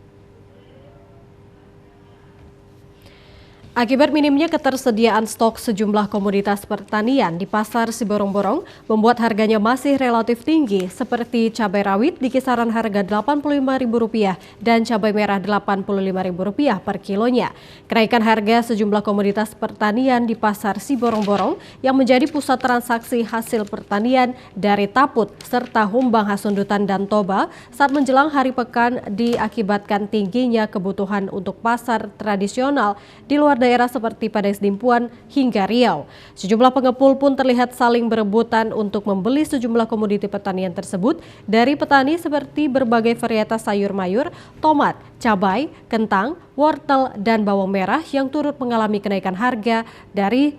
Speaker 1: Akibat minimnya ketersediaan stok sejumlah komoditas pertanian di pasar Siborong-Borong membuat harganya masih relatif tinggi seperti cabai rawit di kisaran harga Rp85.000 dan cabai merah Rp85.000 per kilonya. Kenaikan harga sejumlah komoditas pertanian di pasar Siborong-Borong yang menjadi pusat transaksi hasil pertanian dari Taput serta Humbang Hasundutan dan Toba saat menjelang hari pekan diakibatkan tingginya kebutuhan untuk pasar tradisional di luar daerah seperti Padang Sidimpuan hingga Riau. Sejumlah pengepul pun terlihat saling berebutan untuk membeli sejumlah komoditi pertanian tersebut dari petani seperti berbagai varietas sayur mayur, tomat, cabai, kentang, wortel, dan bawang merah yang turut mengalami kenaikan harga dari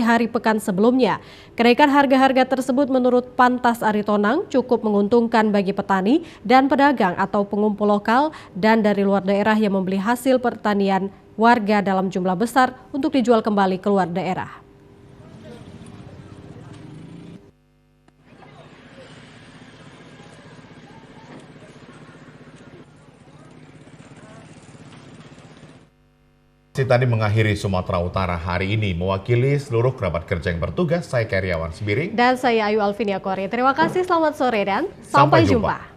Speaker 1: hari pekan sebelumnya. Kenaikan harga-harga tersebut menurut Pantas Aritonang cukup menguntungkan bagi petani dan pedagang atau pengumpul lokal dan dari luar daerah yang membeli hasil pertanian warga dalam jumlah besar untuk dijual kembali ke luar daerah.
Speaker 2: Citani mengakhiri Sumatera Utara hari ini. Mewakili seluruh kerabat kerja yang bertugas, saya Karyawan Sembiring.
Speaker 1: Dan saya Ayu Alvinia Kori. Terima kasih, selamat sore dan sampai jumpa.